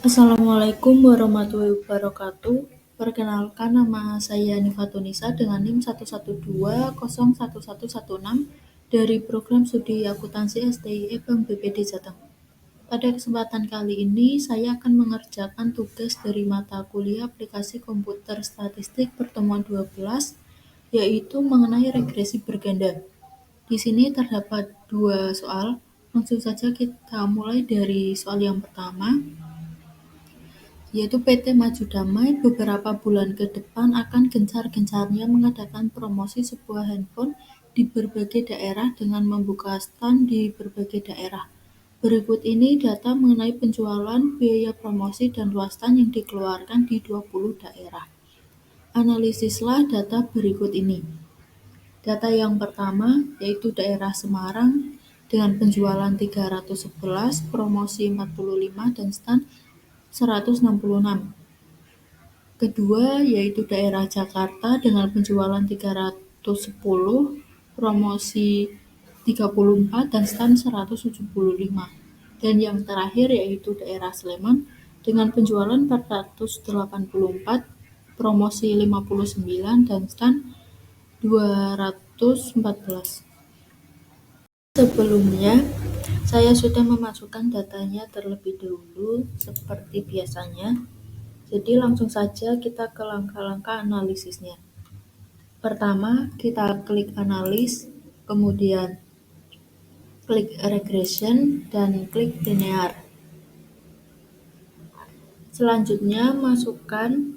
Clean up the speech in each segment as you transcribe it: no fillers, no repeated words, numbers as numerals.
Assalamualaikum warahmatullahi wabarakatuh. Perkenalkan, nama saya Nifatunisa dengan NIM 112011116 dari program studi akuntansi STIE Bank BPD Jateng. Pada kesempatan kali ini, saya akan mengerjakan tugas dari mata kuliah aplikasi komputer statistik pertemuan 12, yaitu mengenai regresi berganda. Di sini terdapat dua soal. Langsung saja kita mulai dari soal yang pertama, yaitu PT Maju Damai beberapa bulan ke depan akan gencar-gencarnya mengadakan promosi sebuah handphone di berbagai daerah dengan membuka stand di berbagai daerah. Berikut ini data mengenai penjualan, biaya promosi, dan luas stand yang dikeluarkan di 20 daerah. Analisislah data berikut ini. Data yang pertama yaitu daerah Semarang dengan penjualan 311, promosi 45, dan stand 166. Kedua yaitu daerah Jakarta dengan penjualan 310, promosi 34, dan stand 175. Dan yang terakhir yaitu daerah Sleman dengan penjualan 484, promosi 59, dan stand 214. Sebelumnya, saya sudah memasukkan datanya terlebih dahulu seperti biasanya. Jadi langsung saja kita ke langkah-langkah analisisnya. Pertama, kita klik analis, kemudian klik regression, dan klik linear. Selanjutnya, masukkan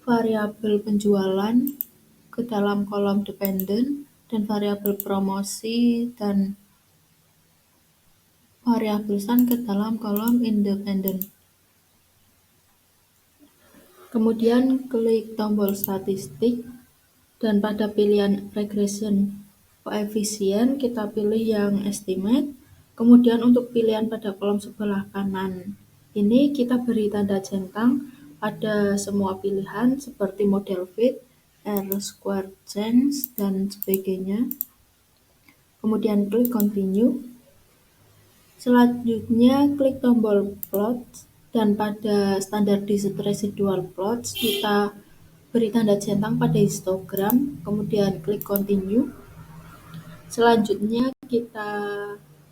variabel penjualan ke dalam kolom dependen dan variabel promosi dan variabel stand ke dalam kolom independen. Kemudian klik tombol statistik dan pada pilihan regression koefisien kita pilih yang estimate. Kemudian untuk pilihan pada kolom sebelah kanan ini kita beri tanda centang pada semua pilihan seperti model fit, R-square change, dan sebagainya. Kemudian klik continue. Selanjutnya klik tombol plot dan pada standardized residual plots kita beri tanda centang pada histogram, kemudian klik continue. Selanjutnya kita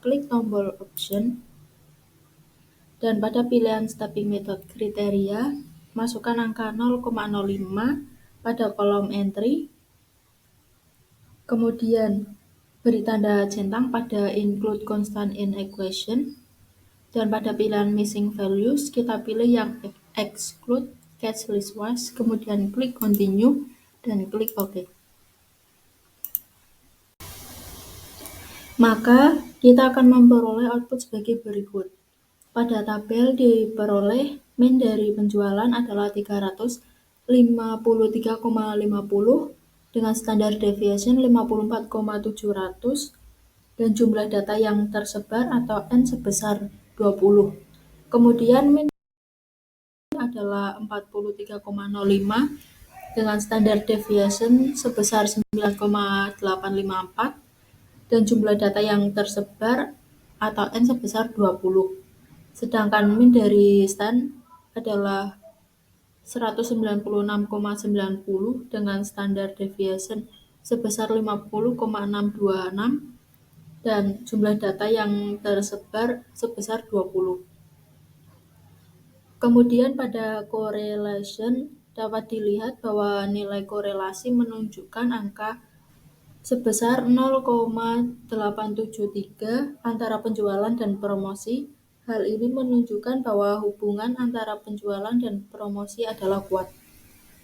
klik tombol option dan pada pilihan stepping method kriteria masukkan angka 0,05 pada kolom entry, kemudian beri tanda centang pada include constant in equation, dan pada pilihan missing values kita pilih yang exclude catch list wise, kemudian klik continue dan klik OK. Maka kita akan memperoleh output sebagai berikut. Pada tabel diperoleh min dari penjualan adalah 353,50 dengan standar deviation 54,700 dan jumlah data yang tersebar atau N sebesar 20. Kemudian min adalah 43,05 dengan standar deviation sebesar 9,854 dan jumlah data yang tersebar atau N sebesar 20. Sedangkan min dari stand adalah 196,90 dengan standar deviation sebesar 50,626 dan jumlah data yang tersebar sebesar 20. Kemudian pada correlation dapat dilihat bahwa nilai korelasi menunjukkan angka sebesar 0,873 antara penjualan dan promosi. Hal ini menunjukkan bahwa hubungan antara penjualan dan promosi adalah kuat.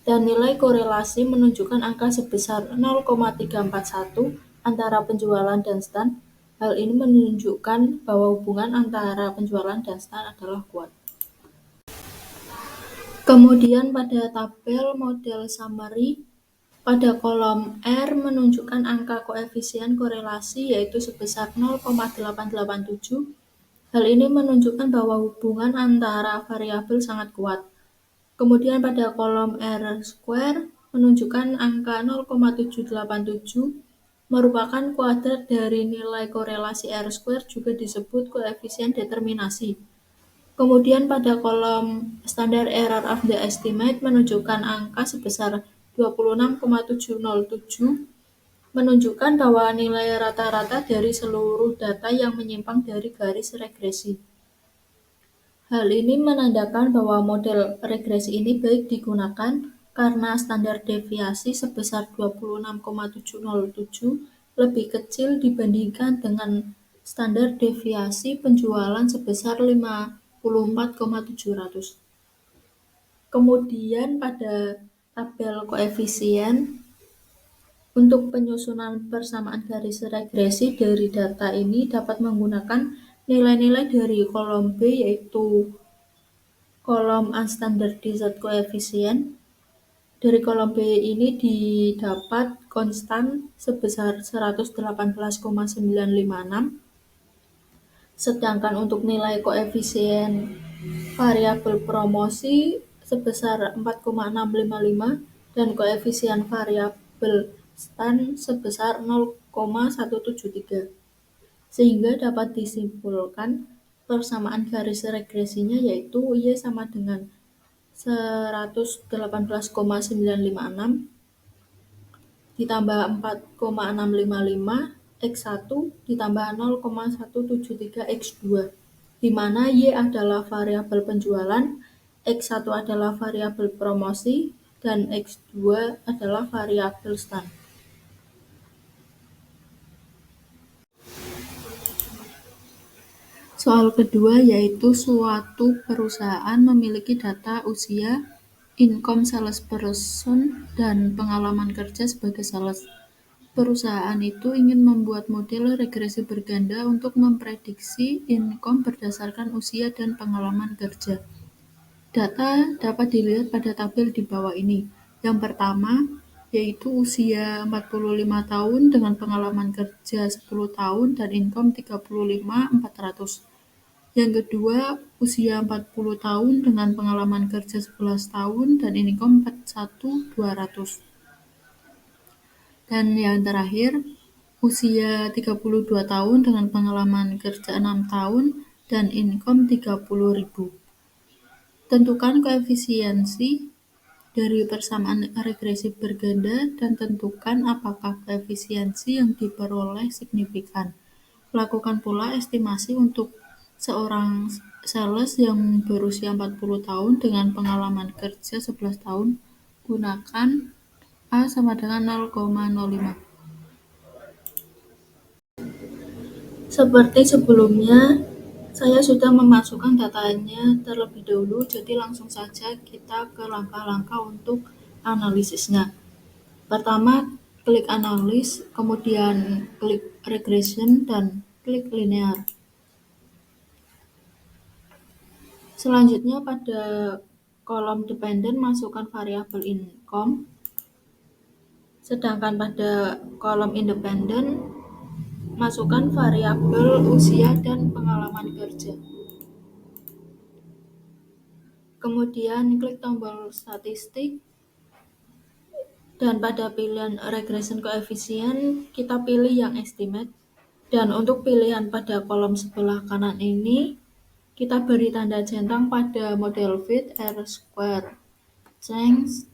Dan nilai korelasi menunjukkan angka sebesar 0,341 antara penjualan dan stand. Hal ini menunjukkan bahwa hubungan antara penjualan dan stand adalah kuat. Kemudian pada tabel model summary, pada kolom R menunjukkan angka koefisien korelasi yaitu sebesar 0,887. Hal ini menunjukkan bahwa hubungan antara variabel sangat kuat. Kemudian pada kolom R square menunjukkan angka 0,787 merupakan kuadrat dari nilai korelasi R square, juga disebut koefisien determinasi. Kemudian pada kolom standar error of the estimate menunjukkan angka sebesar 26,707, menunjukkan bahwa nilai rata-rata dari seluruh data yang menyimpang dari garis regresi. Hal ini menandakan bahwa model regresi ini baik digunakan karena standar deviasi sebesar 26,707 lebih kecil dibandingkan dengan standar deviasi penjualan sebesar 54,700. Kemudian pada tabel koefisien, untuk penyusunan persamaan garis regresi dari data ini dapat menggunakan nilai-nilai dari kolom B, yaitu kolom unstandardized coefficient. Dari kolom B ini didapat konstan sebesar 118,956, sedangkan untuk nilai koefisien variabel promosi sebesar 4,655 dan koefisien variabel stand sebesar 0,173. Sehingga dapat disimpulkan persamaan garis regresinya yaitu Y sama dengan 118,956 ditambah 4,655 X1 ditambah 0,173 X2, di mana Y adalah variabel penjualan, X1 adalah variabel promosi, dan X2 adalah variabel stand. Soal kedua yaitu suatu perusahaan memiliki data usia, income salesperson, dan pengalaman kerja sebagai sales. Perusahaan itu ingin membuat model regresi berganda untuk memprediksi income berdasarkan usia dan pengalaman kerja. Data dapat dilihat pada tabel di bawah ini. Yang pertama, yaitu usia 45 tahun dengan pengalaman kerja 10 tahun dan income 35.400. Yang kedua, usia 40 tahun dengan pengalaman kerja 11 tahun dan income 41.200. Dan yang terakhir, usia 32 tahun dengan pengalaman kerja 6 tahun dan income 30.000. Tentukan koefisiensi dari persamaan regresi berganda dan tentukan apakah koefisiensi yang diperoleh signifikan. Lakukan pula estimasi untuk seorang sales yang berusia 40 tahun dengan pengalaman kerja 11 tahun. Gunakan A sama dengan 0,05. Seperti sebelumnya, saya sudah memasukkan datanya terlebih dahulu, jadi langsung saja kita ke langkah-langkah untuk analisisnya. Pertama, klik analis, kemudian klik regression, dan klik linear. Selanjutnya pada kolom dependen masukkan variabel income, sedangkan pada kolom independen masukkan variabel usia dan pengalaman kerja. Kemudian klik tombol statistik, dan pada pilihan regression coefficient kita pilih yang estimate. Dan untuk pilihan pada kolom sebelah kanan ini kita beri tanda centang pada model fit, R-square, change,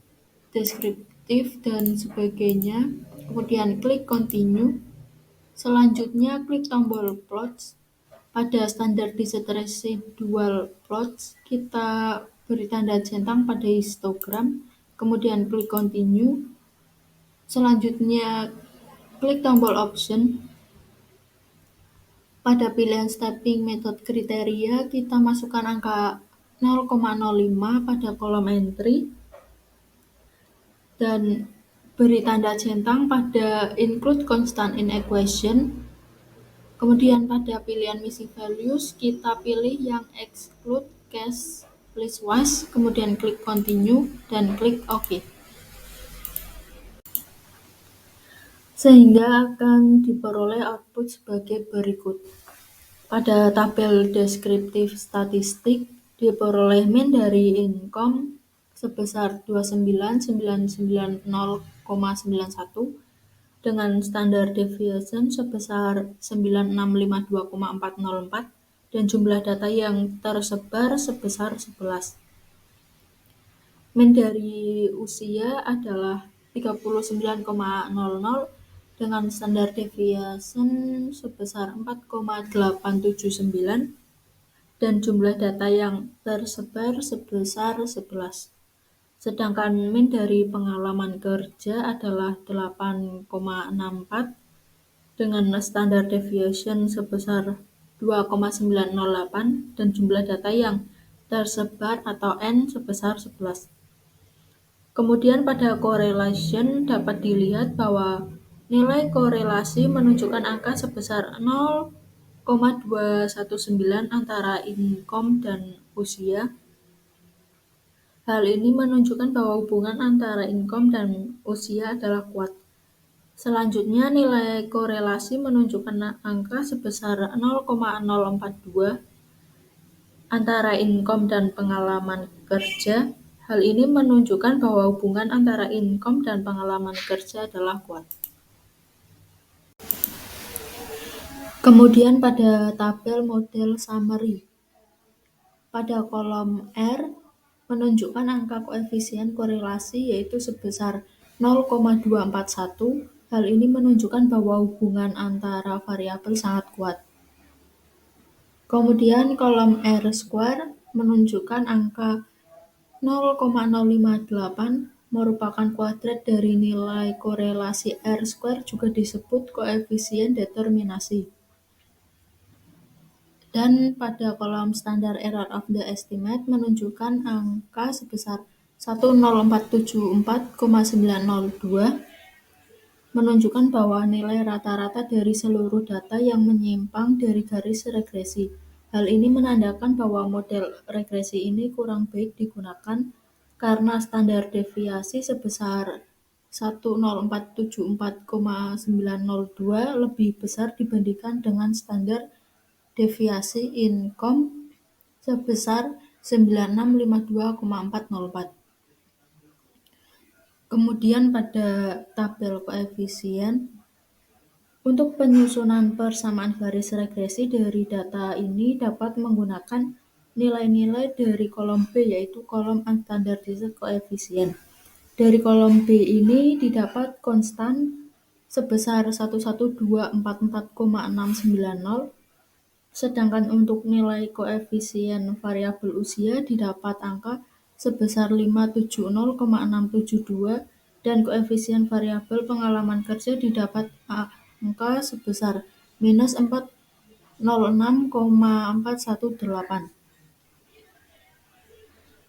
descriptive, dan sebagainya. Kemudian klik continue. Selanjutnya klik tombol plots. Pada standardized residual plots kita beri tanda centang pada histogram. Kemudian klik continue. Selanjutnya klik tombol option. Pada pilihan stepping method kriteria kita masukkan angka 0,05 pada kolom entry dan beri tanda centang pada include constant in equation. Kemudian pada pilihan missing values kita pilih yang exclude case listwise, kemudian klik continue dan klik OK. Sehingga akan diperoleh output sebagai berikut. Pada tabel deskriptif statistik diperoleh min dari income sebesar 29.990,91 dengan standar deviation sebesar 9652,404 dan jumlah data yang tersebar sebesar 11. Min dari usia adalah 39,00 dengan standar deviation sebesar 4,879 dan jumlah data yang tersebar sebesar 11. Sedangkan min dari pengalaman kerja adalah 8,64 dengan standar deviation sebesar 2,908 dan jumlah data yang tersebar atau N sebesar 11. Kemudian pada correlation dapat dilihat bahwa nilai korelasi menunjukkan angka sebesar 0,219 antara income dan usia. Hal ini menunjukkan bahwa hubungan antara income dan usia adalah kuat. Selanjutnya, nilai korelasi menunjukkan angka sebesar 0,042 antara income dan pengalaman kerja. Hal ini menunjukkan bahwa hubungan antara income dan pengalaman kerja adalah kuat. Kemudian pada tabel model summary, pada kolom R menunjukkan angka koefisien korelasi yaitu sebesar 0,241. Hal ini menunjukkan bahwa hubungan antara variabel sangat kuat. Kemudian kolom R square menunjukkan angka 0,058 merupakan kuadrat dari nilai korelasi R square, juga disebut koefisien determinasi. Dan pada kolom standar error of the estimate menunjukkan angka sebesar 10474,902, menunjukkan bahwa nilai rata-rata dari seluruh data yang menyimpang dari garis regresi. Hal ini menandakan bahwa model regresi ini kurang baik digunakan karena standar deviasi sebesar 10474,902 lebih besar dibandingkan dengan standar deviasi income sebesar 9652,404. Kemudian pada tabel koefisien, untuk penyusunan persamaan garis regresi dari data ini dapat menggunakan nilai-nilai dari kolom B, yaitu kolom unstandardized coefficient. Dari kolom B ini didapat konstan sebesar 11244,690, sedangkan untuk nilai koefisien variabel usia didapat angka sebesar 570,672 dan koefisien variabel pengalaman kerja didapat angka sebesar minus 406,418.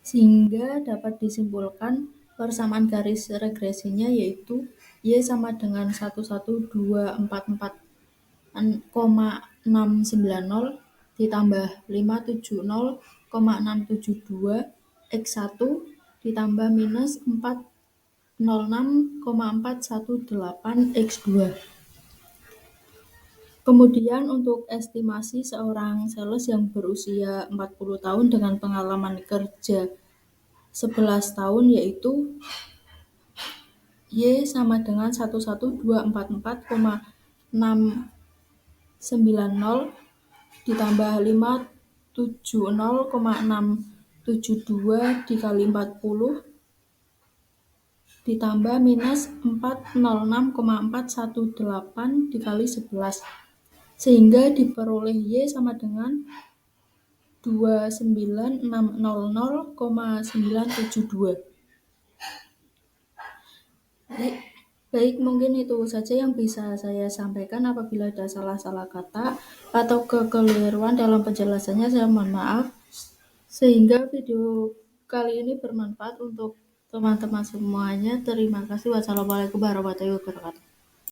Sehingga dapat disimpulkan persamaan garis regresinya yaitu Y sama dengan 11244,690 ditambah 570,672 X1 ditambah minus 406,418 X2. Kemudian untuk estimasi seorang sales yang berusia 40 tahun dengan pengalaman kerja 11 tahun yaitu Y sama dengan 11244,690 ditambah 570,672 dikali 40 ditambah minus 406,418 dikali 11, sehingga diperoleh Y sama dengan 29600,972. Baik, mungkin itu saja yang bisa saya sampaikan. Apabila ada salah-salah kata atau kekeliruan dalam penjelasannya, saya mohon maaf. Sehingga video kali ini bermanfaat untuk teman-teman semuanya. Terima kasih. Wassalamualaikum warahmatullahi wabarakatuh.